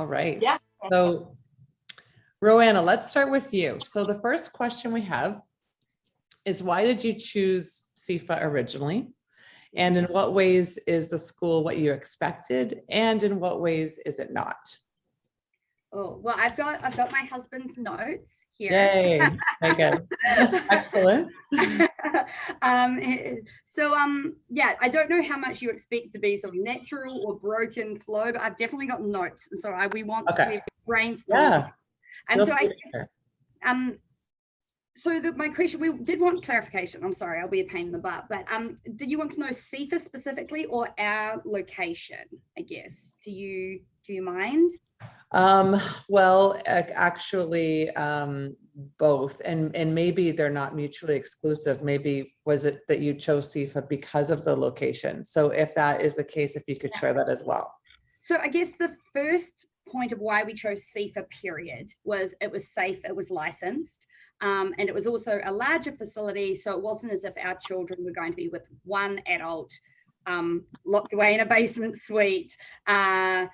All right. Yeah. So Roanna, let's start with you. So the first question we have is, why did you choose CEFA originally? And in what ways is the school what you expected? And in what ways is it not? Oh, well, I've got my husband's notes here. Yay. Okay. Excellent. Yeah, I don't know how much you expect to be sort of natural or broken flow, but I've definitely got notes. And so we want to brainstorm. Yeah. And so I guess, my question, we did want clarification. I'm sorry, I'll be a pain in the butt, but did you want to know CEFA specifically or our location, I guess? Do you mind? Well, actually, both, and maybe they're not mutually exclusive. Maybe was it that you chose CEFA because of the location? So if that is the case, if you could share that as well. So I guess the first point of why we chose CEFA period was it was safe, it was licensed, and it was also a larger facility. So it wasn't as if our children were going to be with one adult locked away in a basement suite, and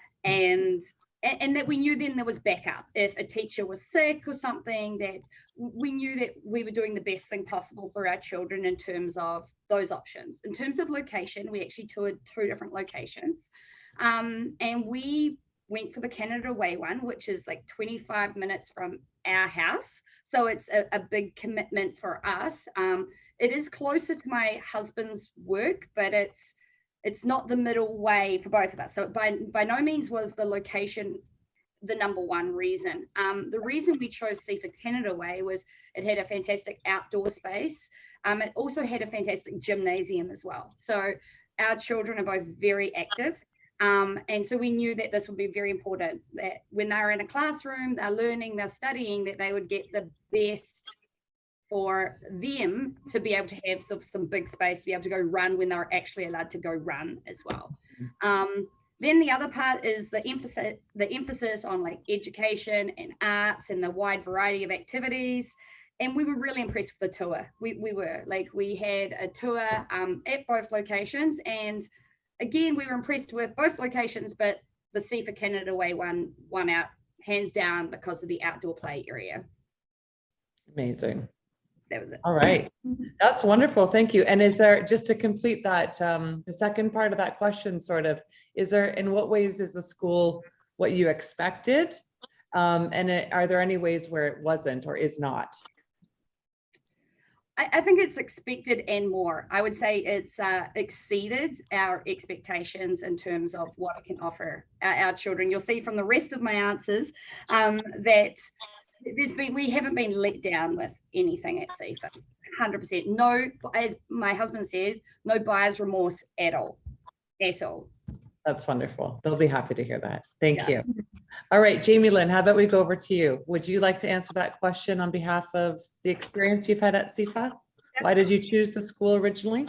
that we knew then there was backup. If a teacher was sick or something, that we knew that we were doing the best thing possible for our children in terms of those options. In terms of location, we actually toured 2 different locations. And we went for the Canada Way one, which is like 25 minutes from our house. So it's a big commitment for us. It is closer to my husband's work, but it's not the middle way for both of us. So by no means was the location the number one reason. The reason we chose CEFA Canada Way was it had a fantastic outdoor space. It also had a fantastic gymnasium as well. So our children are both very active. And so we knew that this would be very important, that when they're in a classroom, they're learning, they're studying, that they would get the best for them to be able to have some big space to be able to go run when they're actually allowed to go run as well. Then the other part is the emphasis on like education and arts and the wide variety of activities. And we were really impressed with the tour. We had a tour at both locations, and again, we were impressed with both locations, but the CEFA Canada Way one won out hands down because of the outdoor play area. Amazing. That was it. All right. That's wonderful. Thank you. And is there, just to complete that, the second part of that question sort of, is there, in what ways is the school what you expected? Are there any ways where it wasn't or is not? I think it's expected and more. I would say it's exceeded our expectations in terms of what it can offer our children. You'll see from the rest of my answers that we haven't been let down with anything at CEFA. 100%. No, as my husband says, no buyer's remorse at all. That's wonderful. They'll be happy to hear that. Thank you. All right, Jamie Lynn, how about we go over to you? Would you like to answer that question on behalf of the experience you've had at CEFA? Why did you choose the school originally?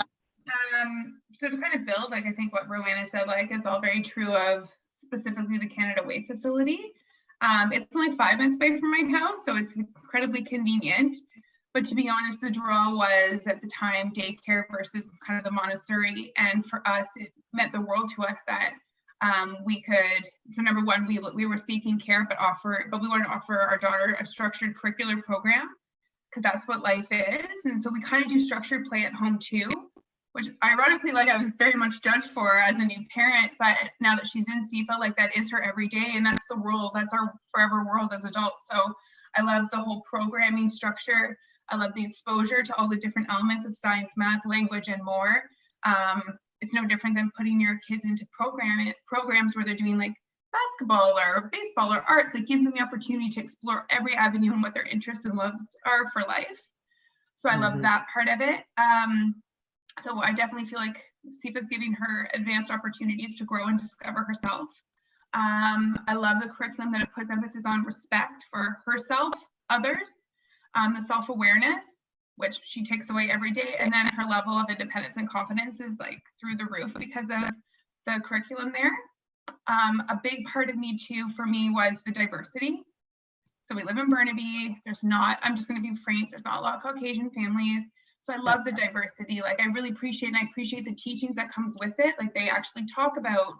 So to kind of build, like I think what Roanna said, like is all very true of specifically the Canada Way facility. It's only 5 minutes away from my house, so it's incredibly convenient. But to be honest, the draw was at the time daycare versus kind of the Montessori. And for us, it meant the world to us that we could, so number one, we were seeking care, but we wanted to offer our daughter a structured curricular program, because that's what life is. And so we kind of do structured play at home too, which ironically, like I was very much judged for as a new parent, but now that she's in CEFA, like that is her every day. And that's the world, that's our forever world as adults. So I love the whole programming structure. I love the exposure to all the different elements of science, math, language, and more. It's no different than putting your kids into programs where they're doing like basketball or baseball or arts. It gives them the opportunity to explore every avenue and what their interests and loves are for life. So I love that part of it. So I definitely feel like CEFA is giving her advanced opportunities to grow and discover herself. I love the curriculum that it puts emphasis on respect for herself, others, the self-awareness, which she takes away every day, and then her level of independence and confidence is like through the roof because of the curriculum there. A big part of me too, for me, was the diversity. So we live in Burnaby. I'm just going to be frank, there's not a lot of Caucasian families. So I love the diversity. Like I really appreciate, and I appreciate the teachings that comes with it. Like they actually talk about,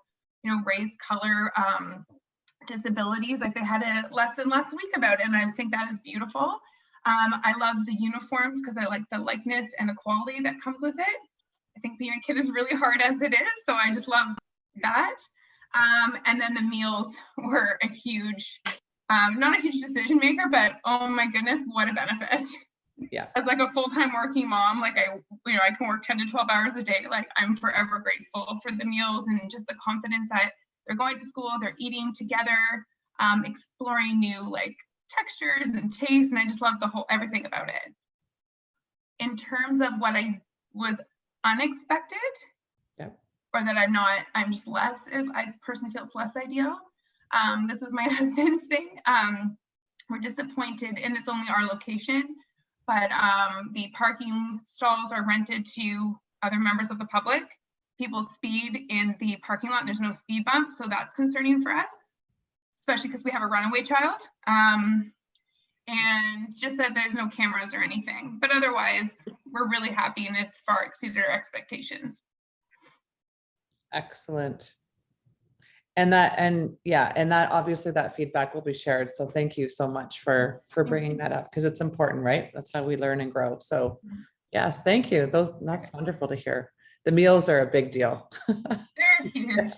race, color, disabilities. Like they had a lesson last week about it, and I think that is beautiful. I love the uniforms because I like the likeness and equality that comes with it. I think being a kid is really hard as it is, so I just love that. And then the meals were a huge, not a huge decision maker, but oh my goodness, what a benefit. Yeah. As like a full-time working mom, like I can work 10 to 12 hours a day. Like I'm forever grateful for the meals and just the confidence that they're going to school, they're eating together, exploring new like textures and tastes. And I just love everything about it. In terms of what I was unexpected, or that I'm just less, I personally feel it's less ideal. This is my husband's thing. We're disappointed, and it's only our location, but the parking stalls are rented to other members of the public. People speed in the parking lot, and there's no speed bump, so that's concerning for us, especially because we have a runaway child. And just that there's no cameras or anything, but otherwise we're really happy, and it's far exceeded our expectations. Excellent. And that obviously that feedback will be shared. So thank you so much for bringing that up, because it's important, right? That's how we learn and grow. So yes, thank you. That's wonderful to hear. The meals are a big deal. They're huge.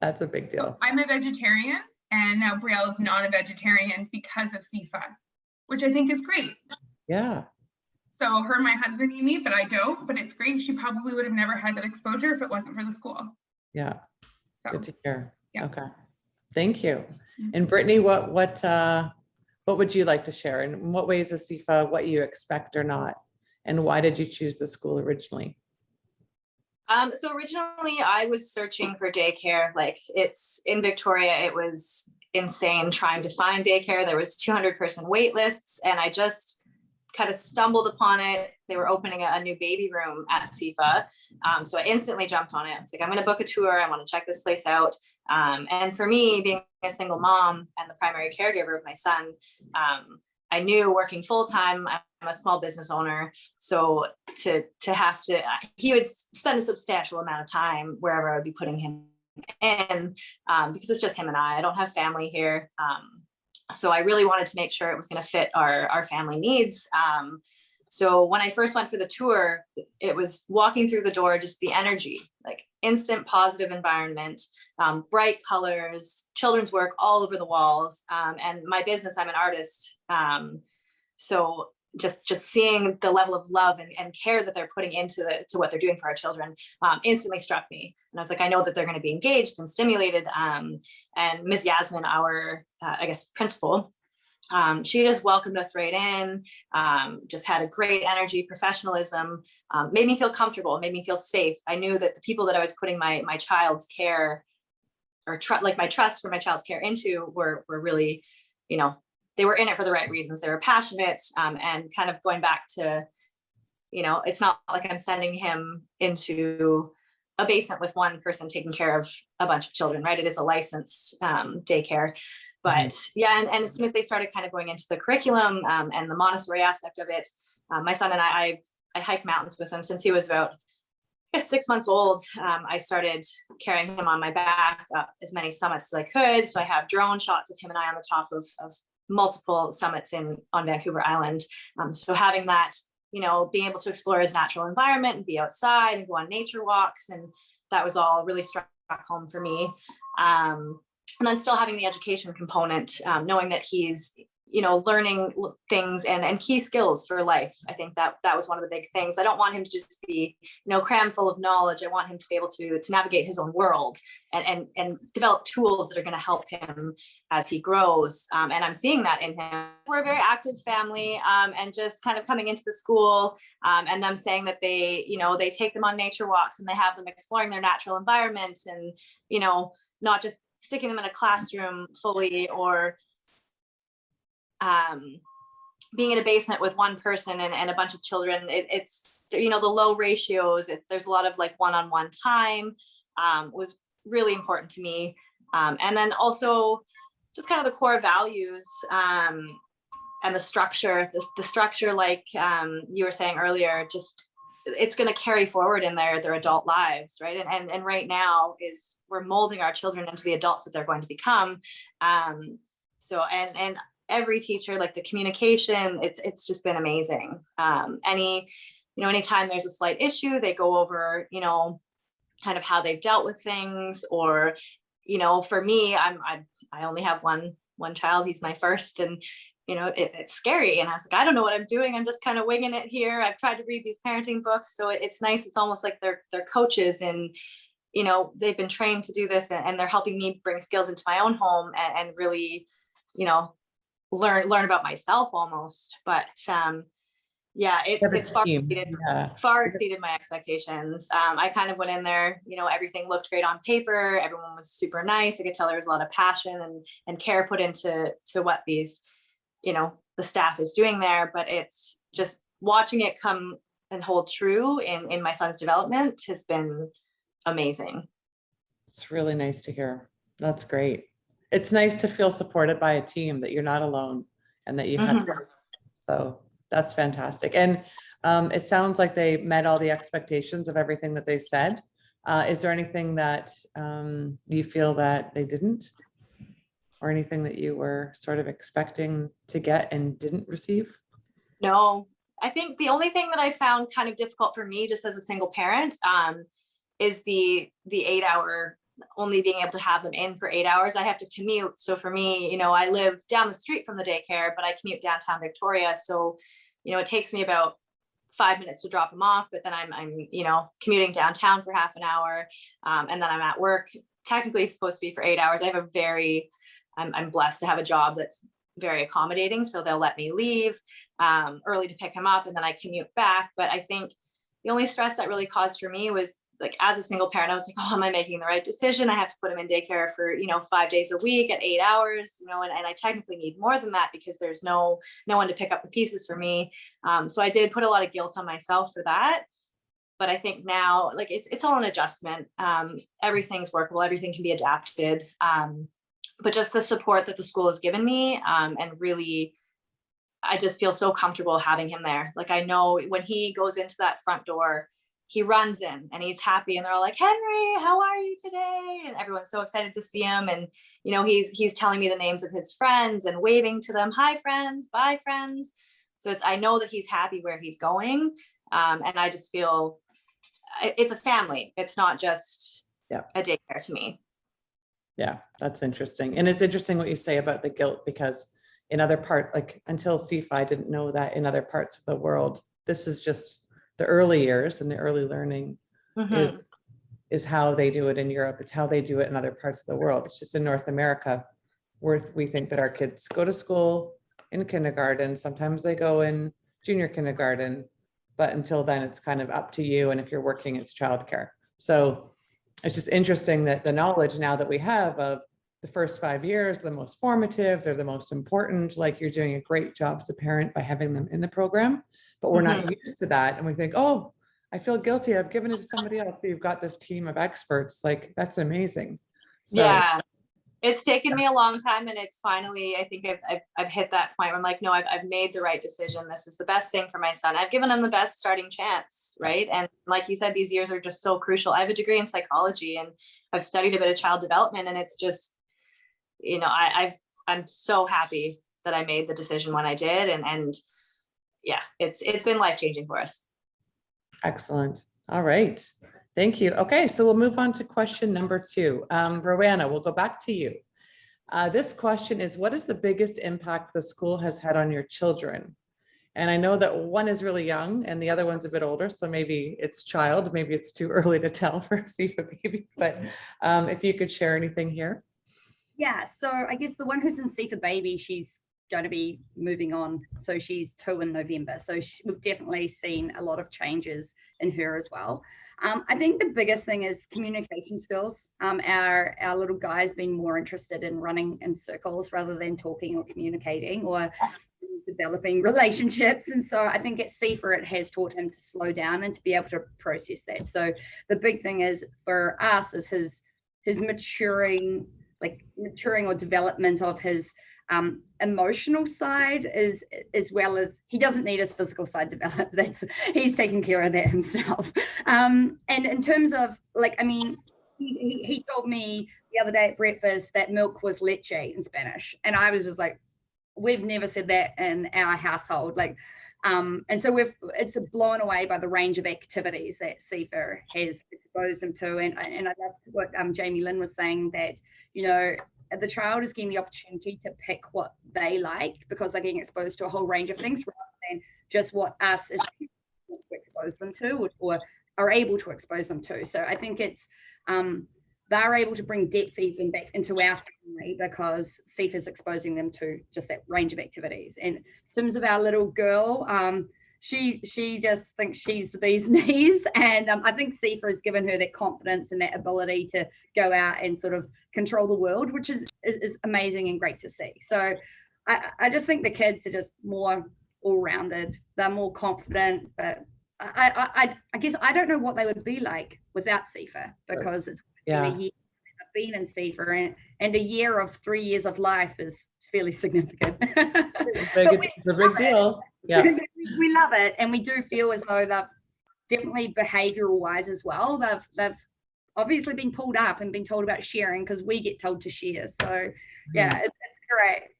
That's a big deal. So I'm a vegetarian, and now Brielle is not a vegetarian because of CEFA, which I think is great. Yeah. So her and my husband eat meat, but I don't, but it's great. She probably would have never had that exposure if it wasn't for the school. Yeah. So Good to hear. yeah. Okay. Thank you. And Brittany, what would you like to share? And in what ways is CEFA what you expect or not? And why did you choose the school originally? So originally I was searching for daycare. Like it's in Victoria, it was insane trying to find daycare. There was 200-person wait lists, and I just kind of stumbled upon it. They were opening a new baby room at CEFA. So I instantly jumped on it. I was like, I'm going to book a tour. I want to check this place out. And for me, being a single mom and the primary caregiver of my son, I knew working full-time, I'm a small business owner. So he would spend a substantial amount of time wherever I would be putting him in, because it's just him and I don't have family here. So I really wanted to make sure it was going to fit our family needs. So when I first went for the tour, it was walking through the door, just the energy, like instant positive environment, bright colors, children's work all over the walls. And my business, I'm an artist. So just seeing the level of love and care that they're putting into what they're doing for our children instantly struck me. And I was like, I know that they're going to be engaged and stimulated. And Ms. Yasmin, our, principal, she just welcomed us right in, just had a great energy, professionalism, made me feel comfortable, made me feel safe. I knew that the people that I was putting my child's care or my trust for my child's care into were really, they were in it for the right reasons. They were passionate, and kind of going back to, it's not like I'm sending him into a basement with one person taking care of a bunch of children, right? It is a licensed daycare. But yeah, and as soon as they started kind of going into the curriculum and the Montessori aspect of it, my son and I hike mountains with him since he was about 6 months old. I started carrying him on my back up as many summits as I could. So I have drone shots of him and I on the top of multiple summits on Vancouver Island. So having that, being able to explore his natural environment and be outside and go on nature walks, and that was all really struck home for me. And then still having the education component, knowing that he's, learning things and key skills for life. I think that was one of the big things. I don't want him to just be, crammed full of knowledge. I want him to be able to navigate his own world and develop tools that are going to help him as he grows. And I'm seeing that in him. We're a very active family, and just kind of coming into the school and them saying that they take them on nature walks and they have them exploring their natural environment and, not just sticking them in a classroom fully or being in a basement with one person and a bunch of children. It's the low ratios. There's a lot of like one-on-one time was really important to me. And then also just kind of the core values and the structure, the structure, like you were saying earlier, just it's going to carry forward in their adult lives, right? And right now is we're molding our children into the adults that they're going to become. So and every teacher, like the communication, it's just been amazing. Anytime there's a slight issue, they go over, kind of how they've dealt with things, or, for me, I only have one child. He's my first, and it's scary. And I was like, I don't know what I'm doing. I'm just kind of winging it here. I've tried to read these parenting books. So it's nice. It's almost like they're coaches, and, they've been trained to do this, and they're helping me bring skills into my own home and really, learn about myself almost. But it's far exceeded my expectations. I kind of went in there, everything looked great on paper. Everyone was super nice. I could tell there was a lot of passion and care put into what these, the staff is doing there. But it's just watching it come and hold true in my son's development has been amazing. It's really nice to hear. That's great. It's nice to feel supported by a team, that you're not alone and that you have. So that's fantastic. And it sounds like they met all the expectations of everything that they said. Is there anything that you feel that they didn't, or anything that you were sort of expecting to get and didn't receive? No, I think the only thing that I found kind of difficult for me, just as a single parent, is the 8-hour, only being able to have them in for 8 hours. I have to commute. So for me, I live down the street from the daycare, but I commute downtown Victoria. So, it takes me about 5 minutes to drop them off, but then I'm commuting downtown for half an hour. And then I'm at work, technically supposed to be for 8 hours. I'm blessed to have a job that's very accommodating. So they'll let me leave early to pick him up, and then I commute back. But I think the only stress that really caused for me was, like, as a single parent, I was like, oh, am I making the right decision? I have to put him in daycare for, 5 days a week at 8 hours, and I technically need more than that because there's no one to pick up the pieces for me. So I did put a lot of guilt on myself for that. But I think now, like, it's all an adjustment. Everything's workable. Everything can be adapted. But just the support that the school has given me, and really, I just feel so comfortable having him there. Like, I know when he goes into that front door, he runs in and he's happy, and they're all like, Henry, how are you today? And everyone's so excited to see him. And, he's telling me the names of his friends and waving to them. Hi, friends. Bye, friends. So I know that he's happy where he's going. And I just feel it's a family. It's not just a daycare to me. Yeah, that's interesting. And it's interesting what you say about the guilt, because in other parts, like until CEFA, I didn't know that in other parts of the world, this is just the early years and the early learning is how they do it in Europe. It's how they do it in other parts of the world. It's just in North America where we think that our kids go to school in kindergarten. Sometimes they go in junior kindergarten, but until then it's kind of up to you. And if you're working, it's childcare. So it's just interesting that the knowledge now that we have of the first 5 years, the most formative, they're the most important. Like, you're doing a great job as a parent by having them in the program, but we're not used to that. And we think, oh, I feel guilty, I've given it to somebody else. You've got this team of experts. Like, that's amazing. So, yeah, it's taken me a long time, and it's finally, I think I've hit that point where I'm like, no, I've made the right decision. This was the best thing for my son. I've given him the best starting chance, right? And like you said, these years are just so crucial. I have a degree in psychology, and I've studied a bit of child development, and it's just, I'm so happy that I made the decision when I did. And yeah, it's been life-changing for us. excellent. All right. Thank you. Okay, so we'll move on to question number 2. Roanna, we'll go back to you. This question is, what is the biggest impact the school has had on your children? And I know that one is really young and the other one's a bit older, so maybe it's child, maybe it's too early to tell for CEFA baby, but if you could share anything here. Yeah, so I guess the one who's in CEFA baby, she's going to be moving on. So she's 2 in November. So we've definitely seen a lot of changes in her as well. I think the biggest thing is communication skills. Our little guy's been more interested in running in circles rather than talking or communicating or developing relationships. And so I think at CEFA, it has taught him to slow down and to be able to process that. So the big thing is for us is his maturing or development of his emotional side as well as he doesn't need his physical side developed. He's taking care of that himself. And in terms of like, I mean, he told me the other day at breakfast that milk was leche in Spanish, and I was just like, we've never said that in our household. Like, and so it's blown away by the range of activities that CEFA has exposed him to. And I love what Jamie Lynn was saying, that, you know, the child is getting the opportunity to pick what they like because they're getting exposed to a whole range of things rather than just what us as people expose them to or are able to expose them to. So I think it's, they're able to bring depth even back into our family because CEFA is exposing them to just that range of activities. And in terms of our little girl, she just thinks she's the bee's knees. And I think CEFA has given her that confidence and that ability to go out and sort of control the world, which is amazing and great to see. So I just think the kids are just more all-rounded. They're more confident, but I guess I don't know what they would be like without CEFA because it's been a year I've been in CEFA, and a year of 3 years of life is fairly significant. It's a big deal. Yeah. We love it, and we do feel as though they've definitely behavioral wise as well. They've obviously been pulled up and been told about sharing because we get told to share. So yeah, it's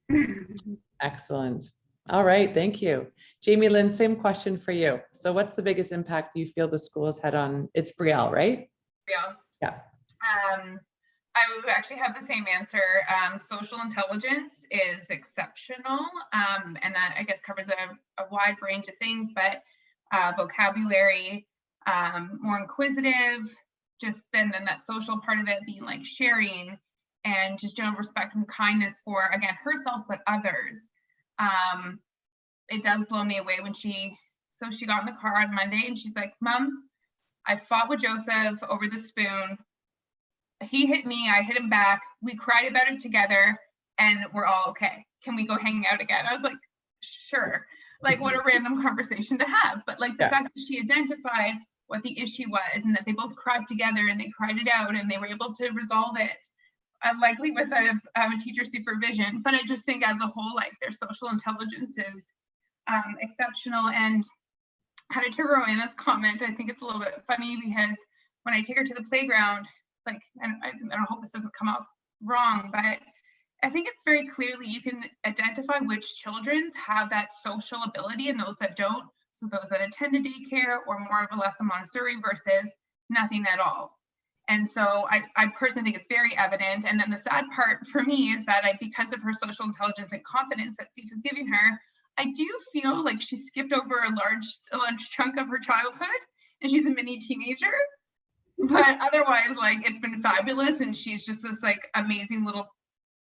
great. Excellent. All right, thank you. Jamie Lynn, same question for you. So what's the biggest impact you feel the school has had on, it's Brielle, right? Yeah. I would actually have the same answer. Social intelligence is exceptional, and that I guess covers a wide range of things, but vocabulary, more inquisitive, just then that social part of it being like sharing and just general respect and kindness for, again, herself, but others. It does blow me away when she got in the car on Monday and she's like, Mom, I fought with Joseph over the spoon. He hit me, I hit him back. We cried about it together and we're all okay. Can we go hang out again? I was like, sure. Like, what a random conversation to have. But like the fact that she identified what the issue was and that they both cried together and they cried it out and they were able to resolve it, likely with a teacher supervision. But I just think as a whole, like their social intelligence is exceptional. And kind of to Rowanna's comment, I think it's a little bit funny because when I take her to the playground, like, and I don't hope this doesn't come off wrong, but I think it's very clearly you can identify which children have that social ability and those that don't. So those that attend a daycare or more of a less than Montessori versus nothing at all. And so I personally think it's very evident. And then the sad part for me is that because of her social intelligence and confidence that CEFA is giving her, I do feel like she skipped over a large chunk of her childhood and she's a mini teenager. But otherwise, like, it's been fabulous. And she's just this like amazing little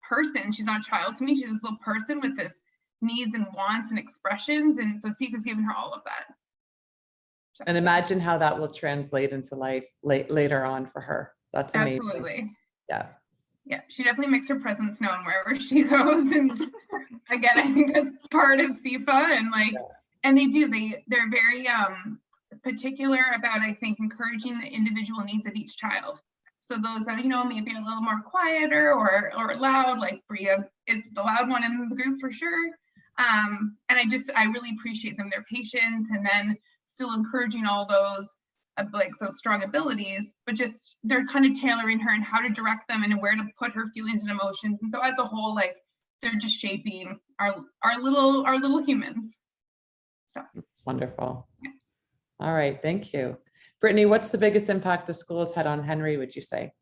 person. She's not a child to me. She's this little person with this needs and wants and expressions. And so CEFA's given her all of that. So, and imagine how that will translate into life later on for her. That's amazing. Absolutely. Yeah. She definitely makes her presence known wherever she goes. And again, I think that's part of CEFA. And like, and they're very particular about, I think, encouraging the individual needs of each child. So those that, maybe a little more quieter or loud, like Bria is the loud one in the group for sure. And I really appreciate them, their patience, and then still encouraging all those like those strong abilities, but just they're kind of tailoring her and how to direct them and where to put her feelings and emotions. And so as a whole, like they're just shaping our little humans. So it's wonderful. Yeah. All right, thank you. Brittany, what's the biggest impact the school has had on Henry, would you say?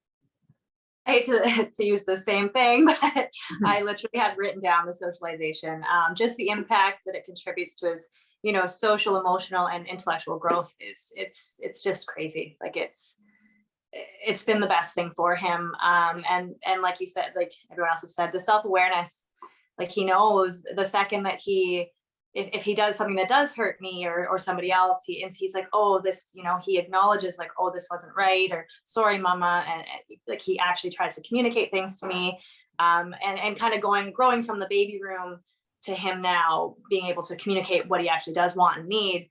I hate to use the same thing, but I literally had written down the socialization, just the impact that it contributes to his, social, emotional, and intellectual growth it's just crazy. Like it's been the best thing for him. And like you said, like everyone else has said, the self-awareness, like he knows the second that if he does something that does hurt me or somebody else, he's like, oh, this, he acknowledges like, oh, this wasn't right, or sorry, mama. And like, he actually tries to communicate things to me. And kind of growing from the baby room to him now being able to communicate what he actually does want and need.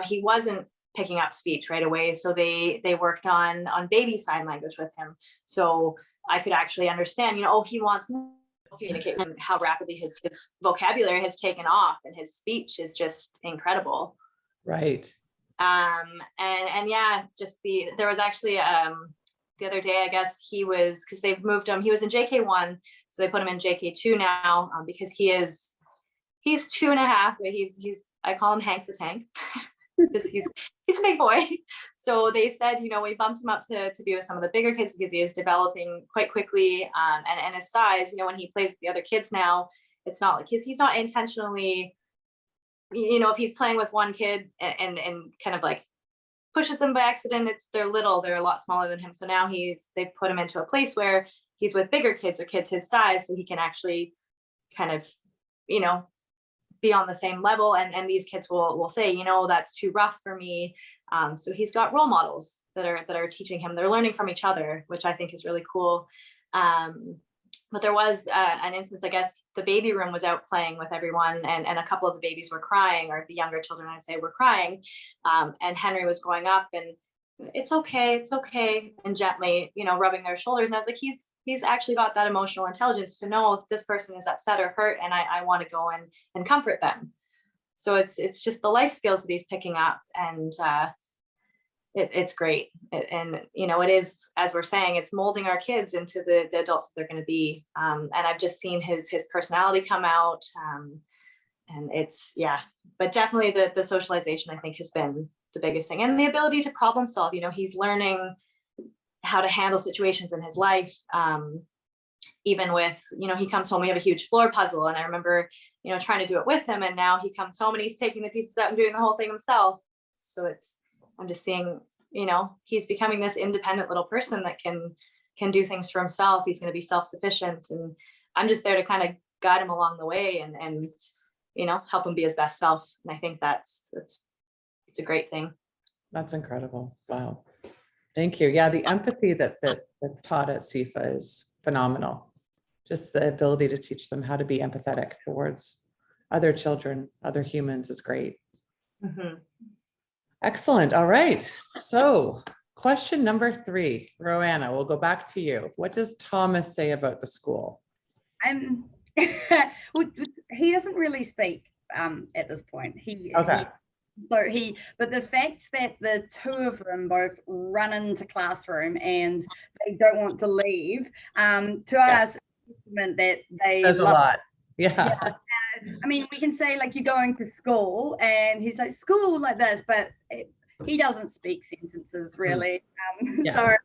He wasn't picking up speech right away. So they worked on baby sign language with him. So I could actually understand, oh, he wants more. communicate, and how rapidly his vocabulary has taken off and his speech is just incredible. Right. And yeah, just there was actually the other day, I guess because they've moved him, he was in JK1, so they put him in JK2 now, because he's 2.5, but he's I call him Hank the Tank. Because he's a big boy. So they said, we bumped him up to be with some of the bigger kids because he is developing quite quickly. And his size, when he plays with the other kids now, it's not like he's not intentionally, if he's playing with one kid and kind of like pushes them by accident, they're little, they're a lot smaller than him. So now they've put him into a place where he's with bigger kids or kids his size, so he can actually kind of, be on the same level. And these kids will say, that's too rough for me. So he's got role models that are teaching him. They're learning from each other, which I think is really cool. But there was an instance, I guess the baby room was out playing with everyone, and a couple of the babies were crying, or the younger children, I'd say, were crying. And Henry was going up and it's okay, and gently, rubbing their shoulders. And I was like, he's actually got that emotional intelligence to know if this person is upset or hurt, and I want to go and comfort them. So it's just the life skills that he's picking up, and it's great. It is, as we're saying, it's molding our kids into the adults that they're going to be. And I've just seen his personality come out, and but definitely the socialization, I think, has been the biggest thing, and the ability to problem solve. He's learning how to handle situations in his life. Even with, he comes home, we have a huge floor puzzle, and I remember, trying to do it with him, and now he comes home and he's taking the pieces out and doing the whole thing himself. So I'm just seeing, he's becoming this independent little person that can do things for himself. He's going to be self-sufficient, and I'm just there to kind of guide him along the way and help him be his best self. And I think it's a great thing. That's incredible. Wow. Thank you. Yeah, the empathy that's taught at CEFA is phenomenal. Just the ability to teach them how to be empathetic towards other children, other humans is great. Mm-hmm. Excellent. All right. So question number 3, Roanna, we'll go back to you. What does Thomas say about the school? He doesn't really speak at this point. Okay. But the fact that the two of them both run into classroom and they don't want to leave, to us, that they There's a lot. Yeah. I mean, we can say like, you're going to school, and he's like, school like this, but he doesn't speak sentences really. So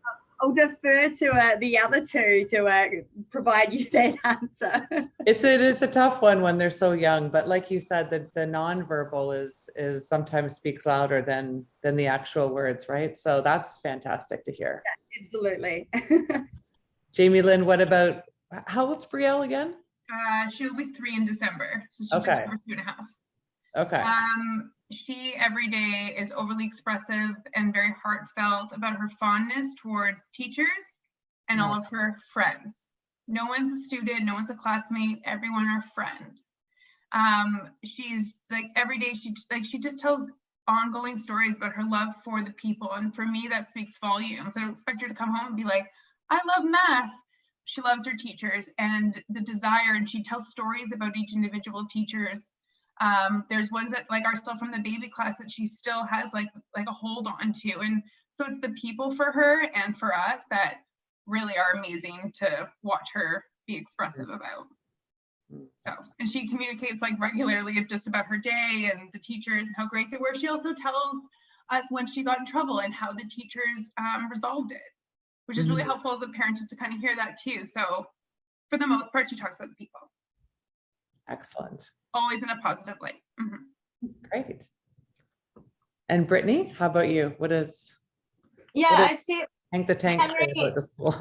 I'll defer to the other two to provide you that answer. It's a tough one when they're so young, but like you said, the nonverbal is sometimes speaks louder than the actual words, right? So that's fantastic to hear. Yeah, absolutely. Jamie Lynn, what about, how old's Brielle again? She'll be 3 in December, so she's Okay. just over 2.5. Okay. She every day is overly expressive and very heartfelt about her fondness towards teachers and all of her friends. No one's a student, no one's a classmate, everyone are friends. She's like, every day she just tells ongoing stories about her love for the people, and for me that speaks volumes. I don't expect her to come home and be like, I love math. She loves her teachers and the desire, and she tells stories about each individual teachers. There's ones that like are still from the baby class that she still has like a hold on to. And so it's the people for her and for us that really are amazing to watch her be expressive about. So, and she communicates like regularly just about her day and the teachers and how great they were. She also tells us when she got in trouble and how the teachers resolved it, which is really helpful as a parent just to kind of hear that too. So for the most part, she talks about the people. Excellent. Always in a positive light. Great. And Brittany, how about you? I'd say Hank the Tank say Henry, about the school?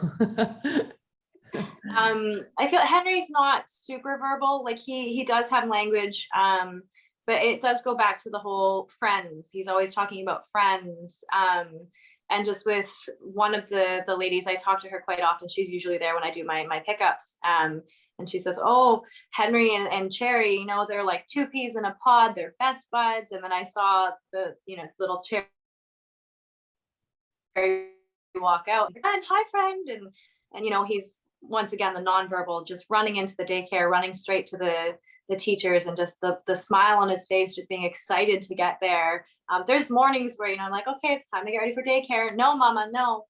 I feel Henry's not super verbal. Like he does have language, but it does go back to the whole friends. He's always talking about friends. And just with one of the ladies, I talk to her quite often. She's usually there when I do my pickups. And she says, oh, Henry and Cherry, they're like 2 peas in a pod, they're best buds. And then I saw the, little Cherry walk out, and hi friend. And he's once again, the nonverbal, just running into the daycare, running straight to the teachers, and just the smile on his face, just being excited to get there. There's mornings where, I'm like, okay, it's time to get ready for daycare. No, mama, no.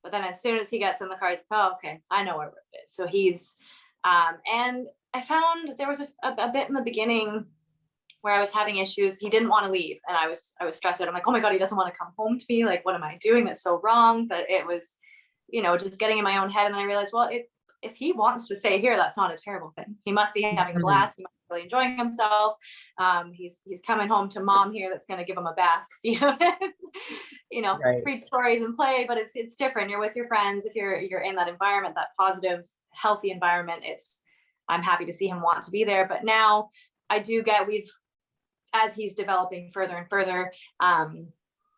But then as soon as he gets in the car, he's like, oh, okay, I know where it is. So he's, and I found there was a bit in the beginning where I was having issues. He didn't want to leave, and I was stressed out. I'm like, oh my God, he doesn't want to come home to me. Like, what am I doing that's so wrong? But it was, just getting in my own head. And then I realized, well, if he wants to stay here, that's not a terrible thing. He must be having a blast. He must be really enjoying himself. He's coming home to mom here that's going to give him a bath, Right. read stories and play. But it's different. You're with your friends. If you're in that environment, that positive, healthy environment, I'm happy to see him want to be there. But now I do get, as he's developing further and further,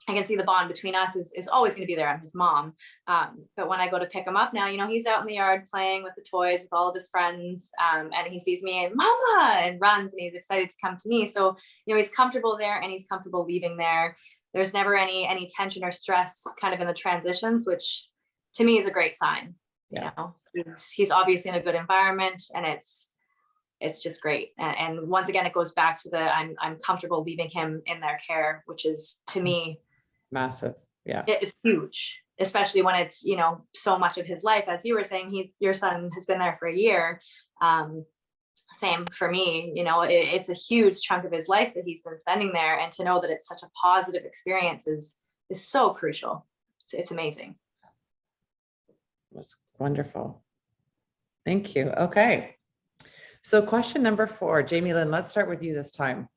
I can see the bond between us is always going to be there. I'm his mom. But when I go to pick him up now, he's out in the yard playing with the toys with all of his friends. And he sees me and mama and runs, and he's excited to come to me. So, he's comfortable there, and he's comfortable leaving there. There's never any tension or stress kind of in the transitions, which to me is a great sign. Yeah. He's obviously in a good environment, and it's just great. And once again, it goes back to I'm comfortable leaving him in their care, which is, to me, Massive. Yeah. it's huge, especially when it's, so much of his life. As you were saying, your son has been there for a year. Same for me, it's a huge chunk of his life that he's been spending there. And to know that it's such a positive experience is so crucial. It's amazing. That's wonderful. Thank you. Okay. So question number 4, Jamie Lynn, let's start with you this time.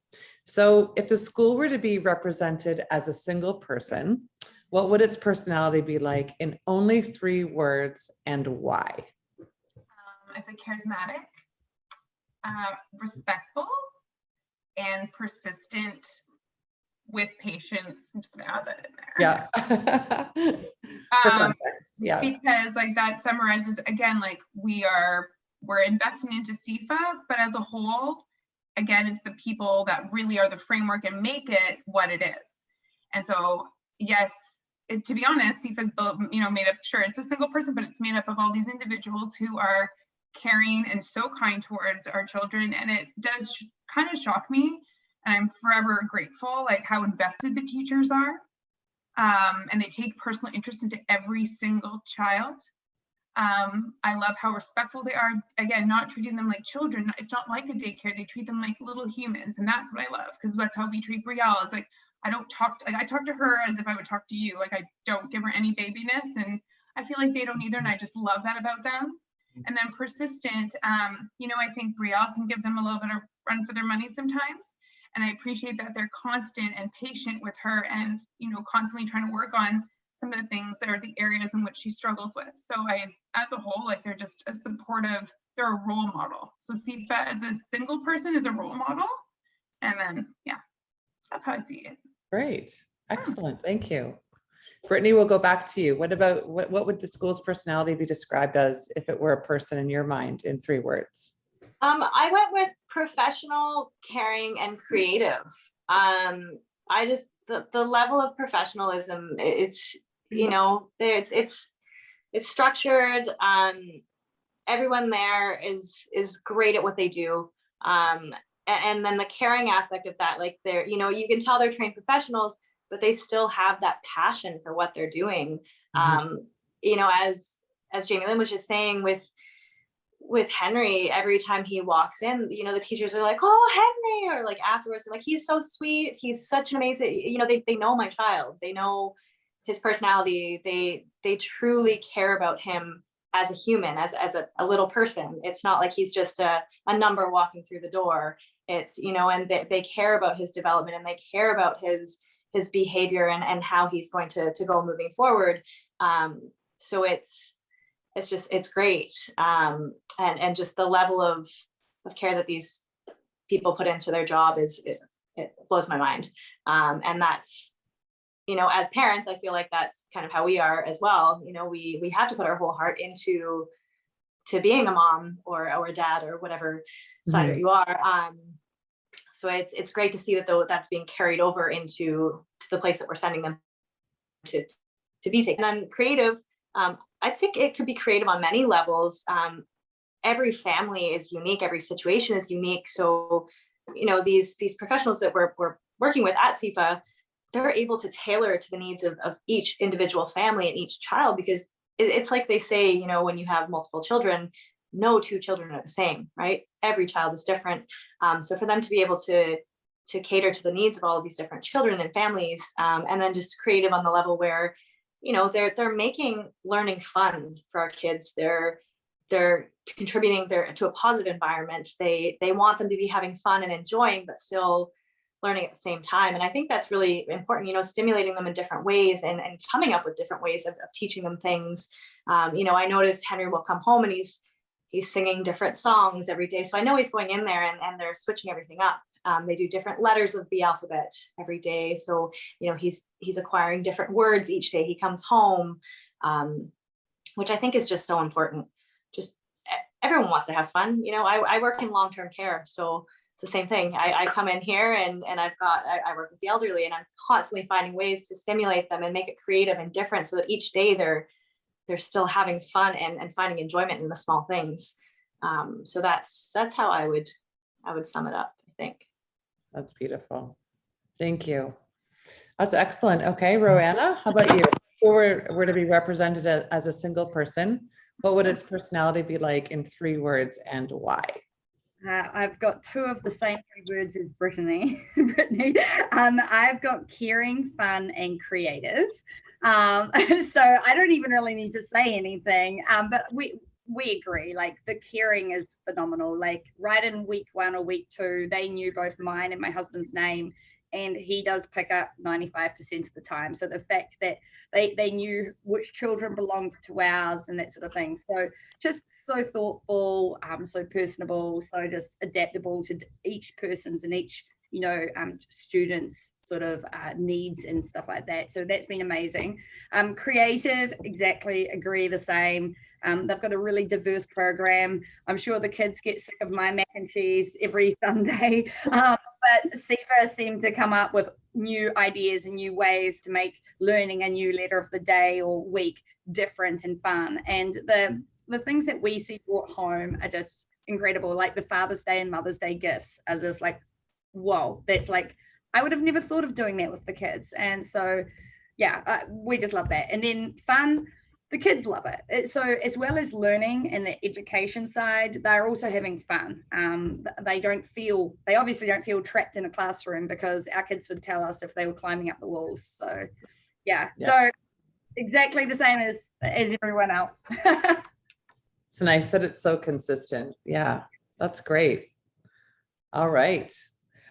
So if the school were to be represented as a single person, what would its personality be like in only 3 words, and why? I said charismatic, respectful, and persistent with patience. I'm just gonna add that in there. Yeah. For context. Yeah. Because that summarizes, again, we're investing into CEFA, but as a whole, again, it's the people that really are the framework and make it what it is. And so, yes, to be honest, CEFA is built, made up, sure, it's a single person, but it's made up of all these individuals who are caring and so kind towards our children. And it does kind of shock me. And I'm forever grateful, how invested the teachers are. And they take personal interest into every single child. I love how respectful they are. Again, not treating them like children. It's not like a daycare. They treat them like little humans. And that's what I love, because that's how we treat Brielle. It's I don't talk, I talk to her as if I would talk to you. I don't give her any babiness. And I feel like they don't either. And I just love that about them. And then persistent, I think Brielle can give them a little bit of run for their money sometimes. And I appreciate that they're constant and patient with her, and, constantly trying to work on some of the things that are the areas in which she struggles with. So as a whole, they're just a supportive, they're a role model. So CEFA as a single person is a role model. And then, yeah, that's how I see it. Great. Excellent. Thank you. Brittany, we'll go back to you. What about, what would the school's personality be described as if it were a person in your mind in 3 words? I went with professional, caring, and creative. I just, the level of professionalism, it's, it's structured. Everyone there is great at what they do. And then the caring aspect of that, they're, you can tell they're trained professionals, but they still have that passion for what they're doing. As Jamie Lynn was just saying with Henry, every time he walks in, the teachers are like, oh, Henry, or afterwards, he's so sweet. He's such an amazing, they know my child. They know his personality. They truly care about him as a human, as a little person. It's not like he's just a number walking through the door. It's, and they care about his development, and they care about his behavior and how he's going to go moving forward. So it's great. And just the level of care that these people put into their job it blows my mind. And that's, as parents, I feel like that's kind of how we are as well. We have to put our whole heart into being a mom or a dad or whatever side you are. So it's great to see that that's being carried over into the place that we're sending them to be taken. And then creative, I'd say it could be creative on many levels. Every family is unique, every situation is unique. So, these professionals that we're working with at CEFA, they're able to tailor to the needs of each individual family and each child, because it's like they say, when you have multiple children, no two children are the same, right? Every child is different. So for them to be able to cater to the needs of all of these different children and families, and then just creative on the level where, they're making learning fun for our kids. They're contributing to a positive environment. They want them to be having fun and enjoying, but still learning at the same time. And I think that's really important, stimulating them in different ways and coming up with different ways of teaching them things. I noticed Henry will come home and he's singing different songs every day. So I know he's going in there and they're switching everything up. They do different letters of the alphabet every day. So, he's acquiring different words each day he comes home, which I think is just so important. Just everyone wants to have fun. I work in long-term care. So it's the same thing. I come in here and I work with the elderly, and I'm constantly finding ways to stimulate them and make it creative and different so that each day they're still having fun and finding enjoyment in the small things. So that's how I would sum it up, I think. That's beautiful. Thank you. That's excellent. Okay, Roanna, how about you? If you were to be represented as a single person, what would its personality be like in 3 words, and why? I've got 2 of the same 3 words as Brittany. I've got caring, fun, and creative. So I don't even really need to say anything, but we agree, like the caring is phenomenal. Like right in week 1 or week 2, they knew both mine and my husband's name, and he does pick up 95% of the time. So the fact that they knew which children belonged to ours and that sort of thing. So just so thoughtful, so personable, so just adaptable to each person's and each, students' sort of needs and stuff like that. So that's been amazing. Creative, exactly, agree the same. They've got a really diverse program. I'm sure the kids get sick of my mac and cheese every Sunday, but CEFA seem to come up with new ideas and new ways to make learning a new letter of the day or week different and fun. And the things that we see brought home are just incredible. Like the Father's Day and Mother's Day gifts are just like, whoa, that's like, I would have never thought of doing that with the kids. And so, yeah, we just love that. And then fun, the kids love it. So as well as learning and the education side, they're also having fun. They obviously don't feel trapped in a classroom, because our kids would tell us if they were climbing up the walls. So yeah. So exactly the same as everyone else. It's nice that it's so consistent. Yeah, that's great. All right.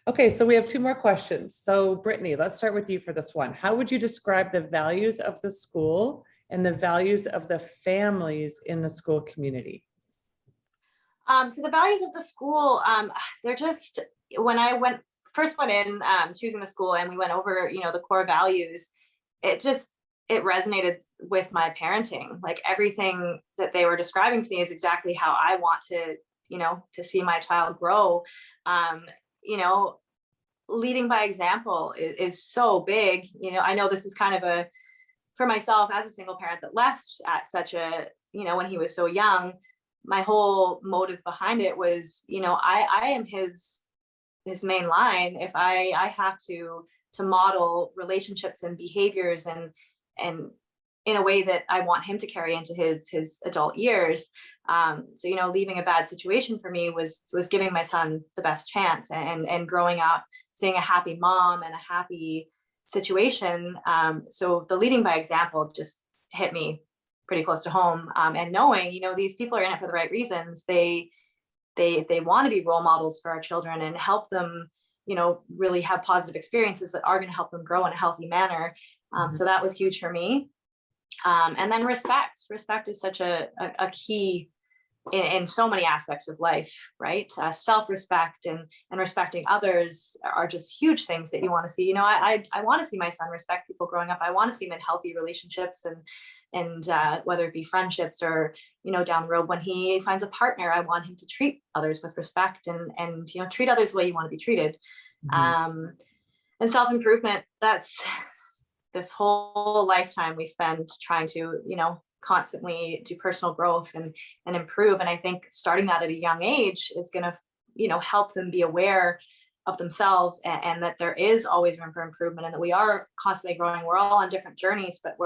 Okay, so we have 2 more questions. So Brittany, let's start with you for this one. How would you describe the values of the school and the values of the families in the school community? So the values of the school, they're just, when I first went in choosing the school and we went over, the core values, it resonated with my parenting. Like everything that they were describing to me is exactly how I want to see my child grow. Leading by example is so big. I know this is kind of for myself as a single parent that left at such a, when he was so young, my whole motive behind it was, I am his main line. If I have to model relationships and behaviors and in a way that I want him to carry into his adult years. So, leaving a bad situation for me was giving my son the best chance, and growing up, seeing a happy mom and a happy situation. So the leading by example just hit me pretty close to home. And knowing, these people are in it for the right reasons. They want to be role models for our children and help them, really have positive experiences that are going to help them grow in a healthy manner. So that was huge for me. And then respect is such a key in so many aspects of life, right? Self-respect and respecting others are just huge things that you want to see. I want to see my son respect people growing up. I want to see him in healthy relationships and whether it be friendships or, down the road when he finds a partner, I want him to treat others with respect and treat others the way you want to be treated. And self-improvement, that's this whole lifetime we spend trying to, constantly do personal growth and improve. And I think starting that at a young age is going to, help them be aware of themselves, and that there is always room for improvement, and that we are constantly growing. We're all on different journeys, but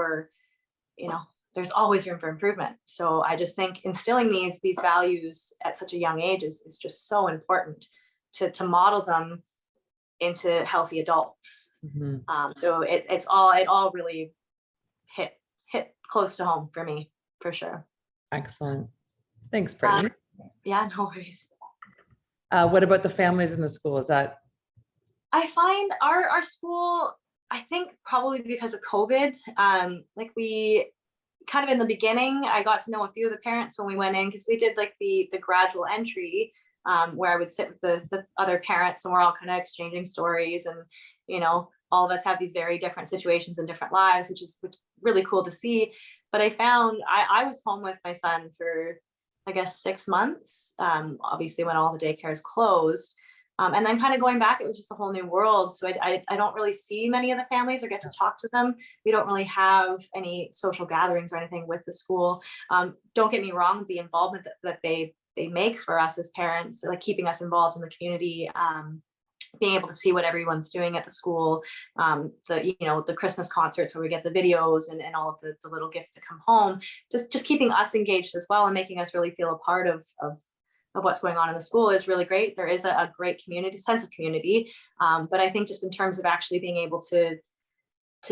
there's always room for improvement. So I just think instilling these values at such a young age is just so important to model them into healthy adults. So it all really hit close to home for me, for sure. Excellent. Thanks, Brittany. Yeah, no worries. What about the families in the school? Is that? I find our school, I think probably because of COVID, like we kind of in the beginning, I got to know a few of the parents when we went in, because we did like the gradual entry, where I would sit with the other parents, and we're all kind of exchanging stories, and all of us have these very different situations and different lives, which is really cool to see. But I found I was home with my son for, I guess, 6 months, obviously when all the daycares closed. And then kind of going back, it was just a whole new world. So I don't really see many of the families or get to talk to them. We don't really have any social gatherings or anything with the school. Don't get me wrong, the involvement that they make for us as parents, like keeping us involved in the community, being able to see what everyone's doing at the school, the Christmas concerts where we get the videos and all of the little gifts to come home, just keeping us engaged as well, and making us really feel a part of what's going on in the school is really great. There is a great sense of community. But I think just in terms of actually being able to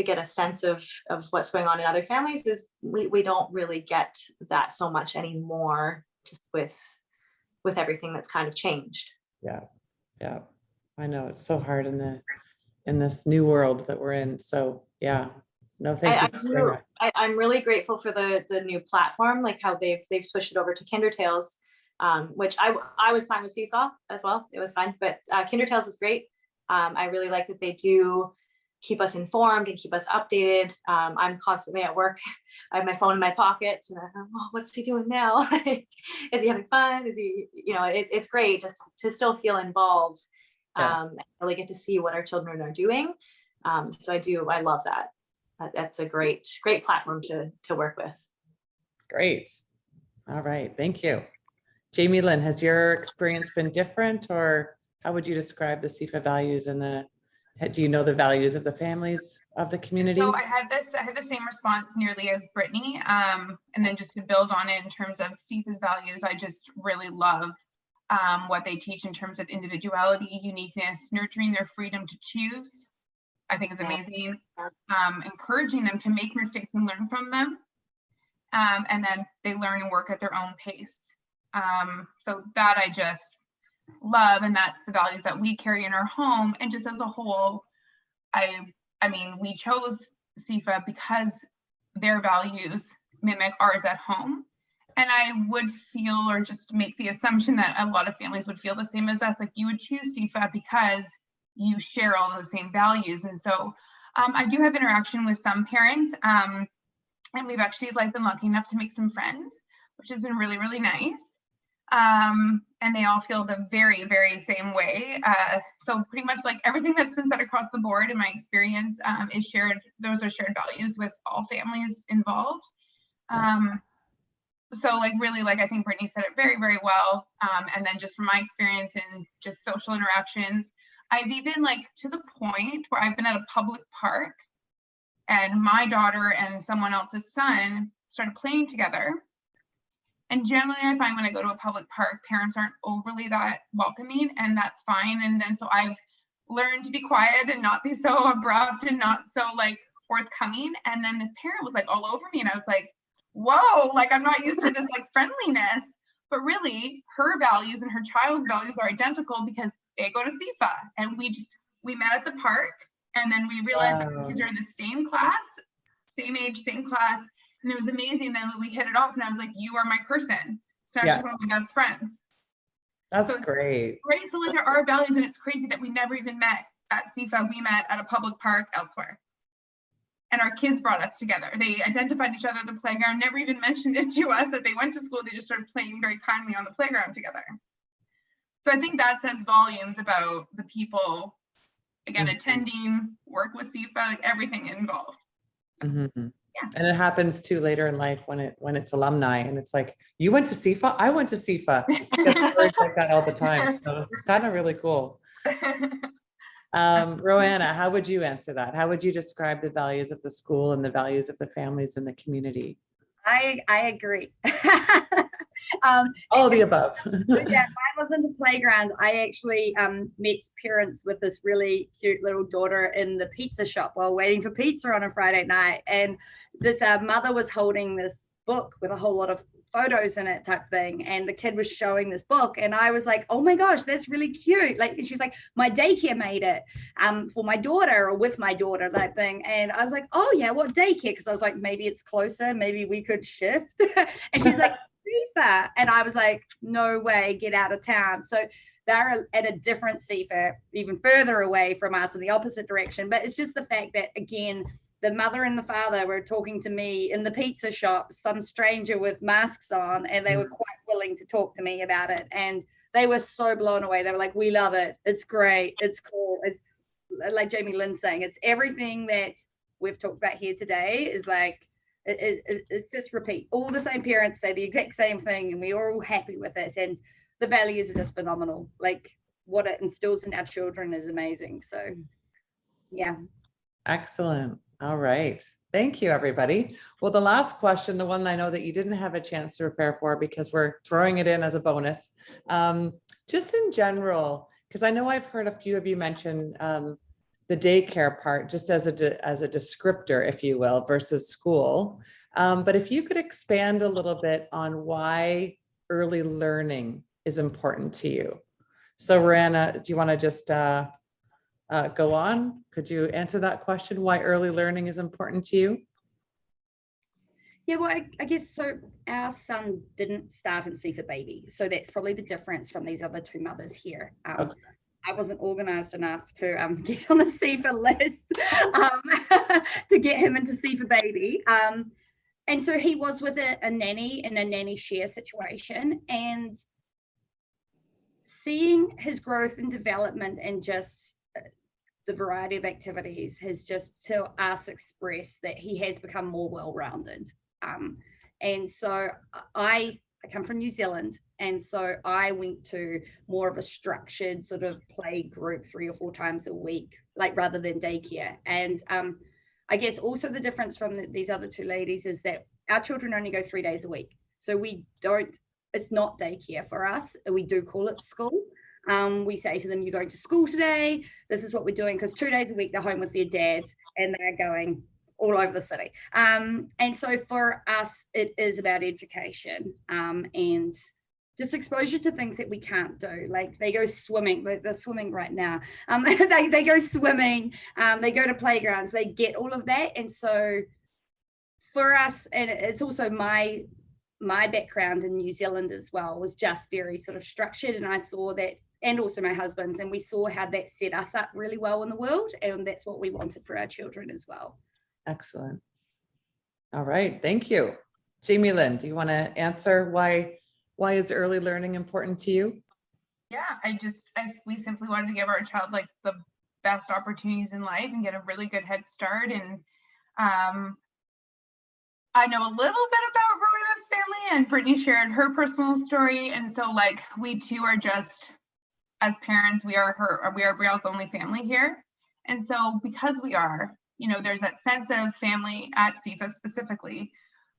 get a sense of what's going on in other families, is we don't really get that so much anymore, just with everything that's kind of changed. Yeah. I know it's so hard in this new world that we're in. So yeah, no, thank you. I'm really grateful for the new platform, like how they've switched it over to Kindertales, which I was fine with Seesaw as well. It was fine, but Kindertales is great. I really like that they do keep us informed and keep us updated. I'm constantly at work. I have my phone in my pocket, and I'm, what's he doing now? Is he having fun? Is he, it's great just to still feel involved. And really get to see what our children are doing. So I love that. That's a great platform to work with. Great. All right, thank you. Jamie Lynn, has your experience been different, or how would you describe the CEFA values do you know the values of the families of the community? So I had the same response nearly as Brittany. And then just to build on it in terms of CEFA's values, I just really love what they teach in terms of individuality, uniqueness, nurturing their freedom to choose. I think is amazing. Encouraging them to make mistakes and learn from them. And then they learn and work at their own pace. So that I just love, and that's the values that we carry in our home. And just as a whole, I mean, we chose CEFA because their values mimic ours at home. And I would feel, or just make the assumption that a lot of families would feel the same as us, like you would choose CEFA because you share all those same values. And so I do have interaction with some parents, and we've actually been lucky enough to make some friends, which has been really, really nice. And they all feel the very, very same way. So pretty much like everything that's been said across the board in my experience is shared. Those are shared values with all families involved. So really, I think Brittany said it very, very well. And then just from my experience in just social interactions, I've even to the point where I've been at a public park and my daughter and someone else's son started playing together. And generally I find when I go to a public park, parents aren't overly that welcoming, and that's fine. And then so I've learned to be quiet and not be so abrupt and not so forthcoming. And then this parent was all over me, and I was like, whoa, I'm not used to this friendliness. But really her values and her child's values are identical because they go to CEFA, and we met at the park, and then we realized that kids are in the same class, same age, same class. And it was amazing. Then we hit it off, and I was like, you are my person. So she's one of my best friends. That's great. Great. So there are values, and it's crazy that we never even met at CEFA. We met at a public park elsewhere. And our kids brought us together. They identified each other at the playground, never even mentioned it to us that they went to school. They just started playing very kindly on the playground together. So I think that says volumes about the people, again, attending, work with CEFA, everything involved. Mm-hmm. And it happens too later in life when it's alumni and it's like, you went to CEFA? I went to CEFA. I get stories like that all the time. So it's kind of really cool. Roanna, how would you answer that? How would you describe the values of the school and the values of the families in the community? I agree. All of the above. Yeah, I was into playground. I actually met parents with this really cute little daughter in the pizza shop while waiting for pizza on a Friday night. And this mother was holding this book with a whole lot of photos in it type thing. And the kid was showing this book. And I was like, oh my gosh, that's really cute. Like, and she's like, my daycare made it for my daughter or with my daughter type thing. And I was like, oh yeah, what daycare? Because I was like, maybe it's closer. Maybe we could shift. And she's like, CEFA. And I was like, no way, get out of town. So they're at a different CEFA, even further away from us in the opposite direction. But it's just the fact that, again, the mother and the father were talking to me in the pizza shop, some stranger with masks on, and they were quite willing to talk to me about it. And they were so blown away. They were like, we love it. It's great. It's cool. It's like Jamie Lynn's saying, it's everything that we've talked about here today is like, it's just repeat. All the same parents say the exact same thing and we're all happy with it. And the values are just phenomenal. Like what it instills in our children is amazing. So yeah. Excellent. All right. Thank you, everybody. Well, the last question, the one I know that you didn't have a chance to prepare for because we're throwing it in as a bonus. Just in general, because I know I've heard a few of you mention the daycare part just as a descriptor, if you will, versus school. But if you could expand a little bit on why early learning is important to you. So Roanna, do you want to just go on? Could you answer that question? Why early learning is important to you? Yeah, well, I guess so. Our son didn't start in CEFA baby. So that's probably the difference from these other two mothers here. Okay. I wasn't organized enough to get on the CEFA list to get him into CEFA baby. And so he was with a nanny in a nanny share situation, and seeing his growth and development and just the variety of activities has just to us expressed that he has become more well-rounded. And so I come from New Zealand, and so I went to more of a structured sort of play group 3 or 4 times a week, like rather than daycare. And I guess also the difference from these other two ladies is that our children only go 3 days a week. So we don't, it's not daycare for us. We do call it school. We say to them, you're going to school today. This is what we're doing, because 2 days a week they're home with their dad and they're going all over the city. And so for us, it is about education and just exposure to things that we can't do. Like they go swimming, they're swimming right now. They go swimming, they go to playgrounds, they get all of that. And so for us, and it's also my background in New Zealand as well, was just very sort of structured. And I saw that, and also my husband's, and we saw how that set us up really well in the world. And that's what we wanted for our children as well. Excellent. All right. Thank you. Jamie Lynn, do you want to answer why is early learning important to you? Yeah, we simply wanted to give our child like the best opportunities in life and get a really good head start. And I know a little bit about Rowanna's family, and Brittany shared her personal story. And so like we too are just, as parents, we are Brielle's only family here. And so because we are, there's that sense of family at CEFA specifically,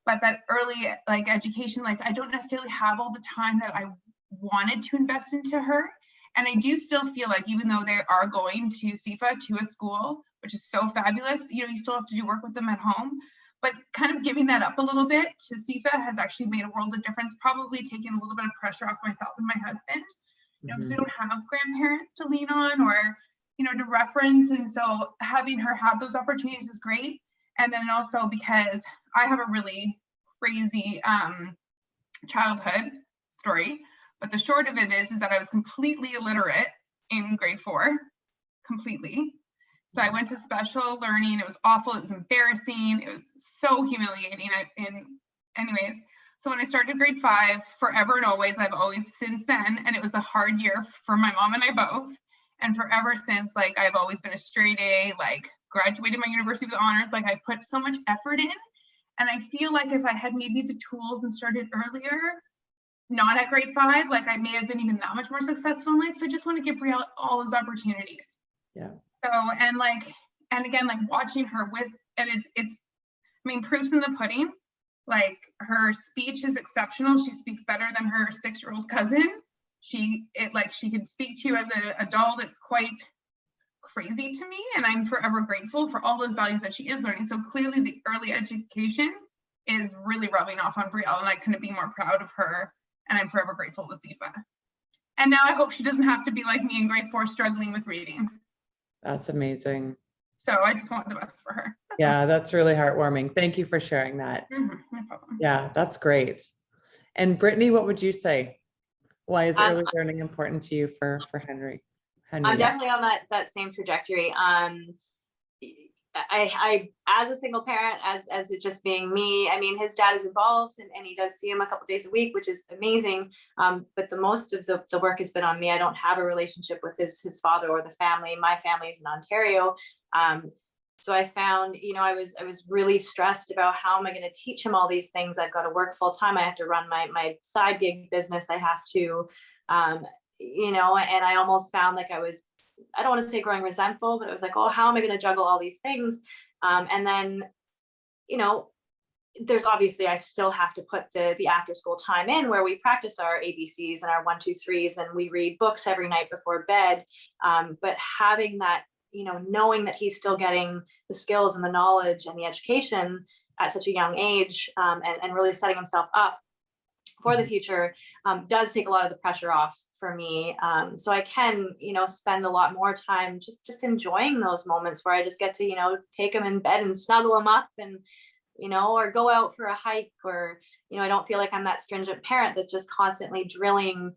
but that early like education, like I don't necessarily have all the time that I wanted to invest into her. And I do still feel like even though they are going to CEFA, to a school, which is so fabulous, you still have to do work with them at home. But kind of giving that up a little bit to CEFA has actually made a world of difference, probably taking a little bit of pressure off myself and my husband, because we don't have grandparents to lean on or, to reference. And so having her have those opportunities is great. And then also because I have a really crazy childhood story, but the short of it is that I was completely illiterate in grade 4, completely. So I went to special learning. It was awful. It was embarrassing. It was so humiliating. Anyways, so when I started grade 5, forever and always, I've always since then, and it was a hard year for my mom and I both. And forever since, like, I've always been a straight A, like graduated my university with honors. Like I put so much effort in. And I feel like if I had maybe the tools and started earlier, not at grade 5, like I may have been even that much more successful in life. So I just want to give Brielle all those opportunities. Yeah. So, and again, like watching her with, and it's, I mean, proof's in the pudding. Like her speech is exceptional. She speaks better than her 6-year-old cousin. She can speak to you as an adult. It's quite crazy to me. And I'm forever grateful for all those values that she is learning. So clearly the early education is really rubbing off on Brielle, and I couldn't be more proud of her. And I'm forever grateful to CEFA. And now I hope she doesn't have to be like me in grade 4 struggling with reading. That's amazing. So I just want the best for her. Yeah, that's really heartwarming. Thank you for sharing that. No problem. Yeah, that's great. And Brittany, what would you say? Why is Um, early learning important to you for Henry? I'm definitely on that same trajectory. I as a single parent, as it just being me, I mean, his dad is involved and he does see him a couple days a week, which is amazing. But the most of the work has been on me. I don't have a relationship with his father or the family. My family is in Ontario. So I found, I was really stressed about how am I going to teach him all these things? I've got to work full time. I have to run my side gig business. I have to, and I almost found like I don't want to say growing resentful, but it was like, oh, how am I going to juggle all these things? And then, there's obviously, I still have to put the after school time in where we practice our ABCs and our 1, 2, 3s, and we read books every night before bed. But having that, knowing that he's still getting the skills and the knowledge and the education at such a young age, and really setting himself up for the future, does take a lot of the pressure off for me. So I can, spend a lot more time just enjoying those moments where I just get to, take him in bed and snuggle him up and, or go out for a hike, or, I don't feel like I'm that stringent parent that's just constantly drilling,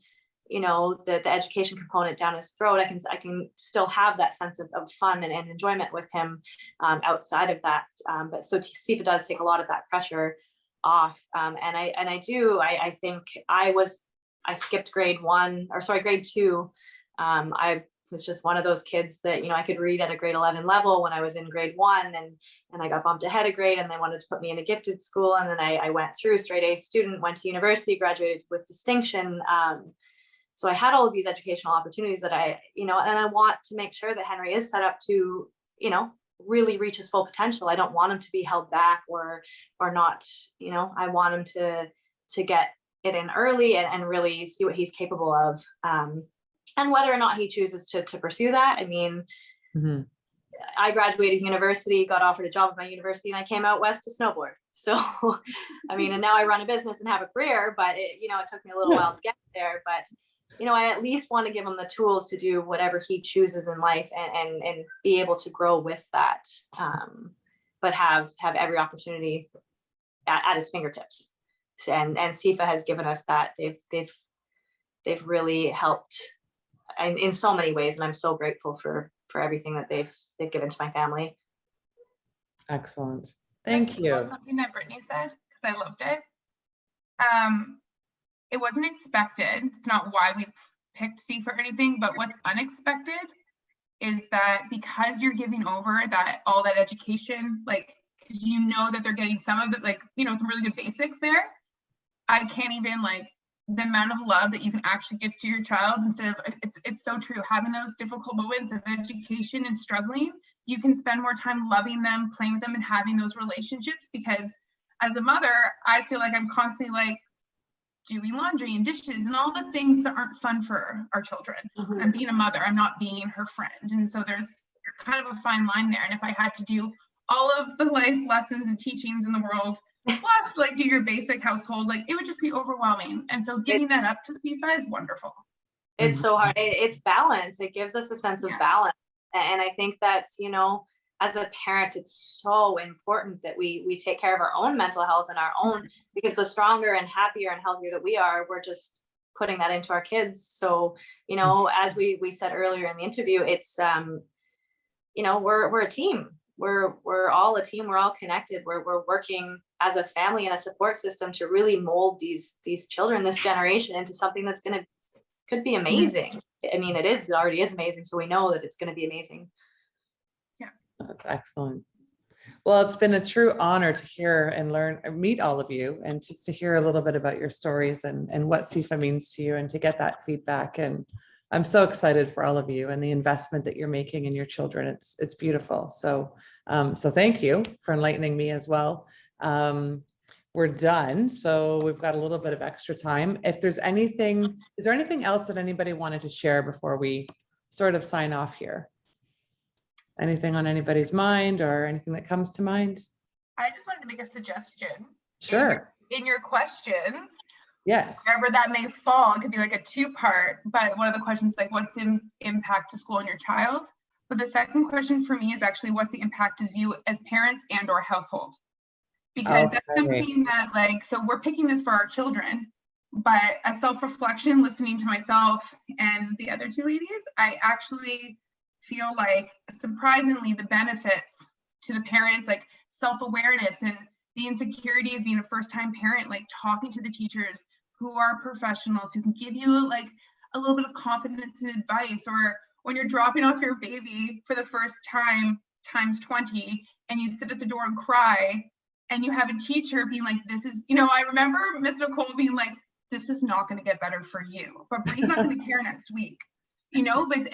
the education component down his throat. I can still have that sense of fun and enjoyment with him outside of that. But so CEFA does take a lot of that pressure off. And I think I skipped grade 2. I was just one of those kids that, I could read at a grade 11 level when I was in grade 1, and I got bumped ahead a grade, and they wanted to put me in a gifted school. And then I went through straight A student, went to university, graduated with distinction. So I had all of these educational opportunities that and I want to make sure that Henry is set up to, really reach his full potential. I don't want him to be held back or not, I want him to get it in early and really see what he's capable of. And whether or not he chooses to pursue that. I mean, I graduated university, got offered a job at my university, and I came out west to snowboard. So, I mean, and now I run a business and have a career, but it took me a little while to get there. But I at least want to give him the tools to do whatever he chooses in life and be able to grow with that, but have every opportunity at his fingertips. And CEFA has given us that. They've really helped in so many ways, and I'm so grateful for everything that they've given to my family. Excellent. Thank you. Something that Brittany said, because I loved it. It wasn't expected. It's not why we picked CEFA or anything, but what's unexpected is that because you're giving over all that education, like, because that they're getting some of it, like, some really good basics there. I can't even, like, the amount of love that you can actually give to your child instead of, it's so true, having those difficult moments of education and struggling, you can spend more time loving them, playing with them, and having those relationships. Because as a mother, I feel like I'm constantly like doing laundry and dishes and all the things that aren't fun for our children. I'm being a mother, I'm not being her friend. And so there's kind of a fine line there. And if I had to do all of the life lessons and teachings in the world, plus like do your basic household, like it would just be overwhelming. And so giving that up to CEFA is wonderful. It's so hard. It's balance. It gives us a sense of balance. And I think that's, as a parent, it's so important that we take care of our own mental health and our own, because the stronger and happier and healthier that we are, we're just putting that into our kids. So, as we said earlier in the interview, it's, we're a team. We're all a team. We're all connected. We're working as a family and a support system to really mold these children, this generation, into something that's could be amazing. I mean, it already is amazing. So we know that it's going to be amazing. That's excellent. Well, it's been a true honor to hear and learn, meet all of you, and just to hear a little bit about your stories and what CEFA means to you, and to get that feedback. And I'm so excited for all of you and the investment that you're making in your children. It's beautiful. So, so thank you for enlightening me as well. We're done. So we've got a little bit of extra time. If there's anything, is there anything else that anybody wanted to share before we sort of sign off here? Anything on anybody's mind or anything that comes to mind? I just wanted to make a suggestion. Sure. In your questions, Yes. wherever that may fall, it could be like a two-part, but one of the questions like, what's the impact to school on your child? But the second question for me is actually, what's the impact as you as parents and or household? Because that's something that like, so we're picking this for our children, but a self-reflection, listening to myself and the other two ladies, I actually feel like surprisingly the benefits to the parents, like self-awareness and the insecurity of being a first-time parent, like talking to the teachers who are professionals who can give you like a little bit of confidence and advice, or when you're dropping off your baby for the first time times 20 and you sit at the door and cry and you have a teacher being like, this is, you know, I remember Mr. Cole being like, this is not going to get better for you, but he's not going to care next week. You know, but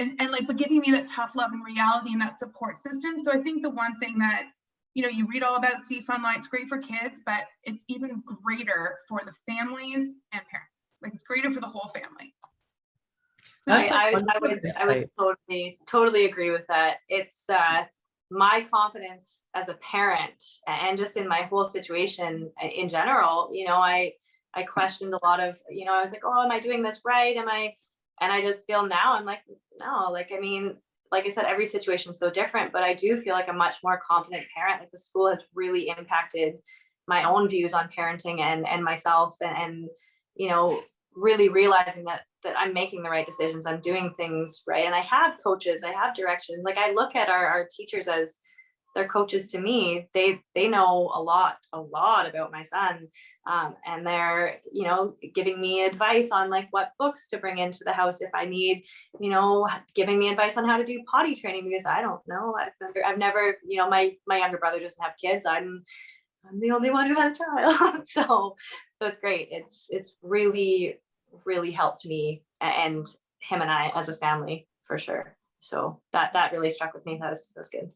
but giving me that tough love and reality and that support system. So I think the one thing that, you know, you read all about CEFA online, it's great for kids, but it's even greater for the families and parents. Like it's greater for the whole family. So I would totally agree with that. It's my confidence as a parent and just in my whole situation in general, you know, I questioned a lot of, you know, I was like, oh, am I doing this right? And I just feel now I'm like, no, like, I mean, like I said, every situation is so different, but I do feel like a much more confident parent. Like the school has really impacted my own views on parenting and myself and, you know, really realizing that I'm making the right decisions. I'm doing things right. And I have coaches, I have direction. Like I look at our teachers as they're coaches to me. They know a lot about my son. And they're, you know, giving me advice on like what books to bring into the house if I need, you know, giving me advice on how to do potty training because I don't know. I've never, you know, my younger brother doesn't have kids. I'm the only one who had a child. So it's great. It's really helped me and him and I as a family for sure. So that really struck with me. That's good.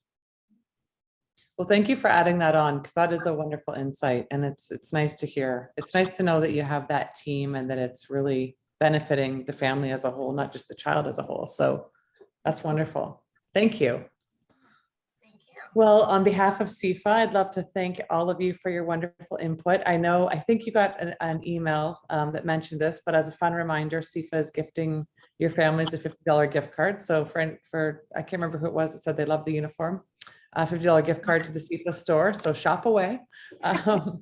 Well, thank you for adding that on, because that is a wonderful insight, and it's nice to hear. It's nice to know that you have that team and that it's really benefiting the family as a whole, not just the child as a whole. So that's wonderful. Thank you. thank you. Well, on behalf of CEFA, I'd love to thank all of you for your wonderful input. I think you got an email that mentioned this, but as a fun reminder, CEFA is gifting your families a $50 gift card. So for I can't remember who it was that said they love the uniform. $50 gift card to the CEFA store. So shop away and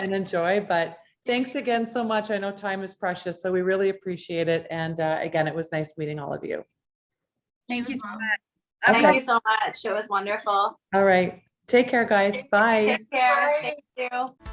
enjoy. But thanks again so much. I know time is precious, so we really appreciate it. And again, it was nice meeting all of you. Thank you so much. Okay. Thank you so much. It was wonderful. All right. Take care, guys. Bye. Take care. Bye. Thank you.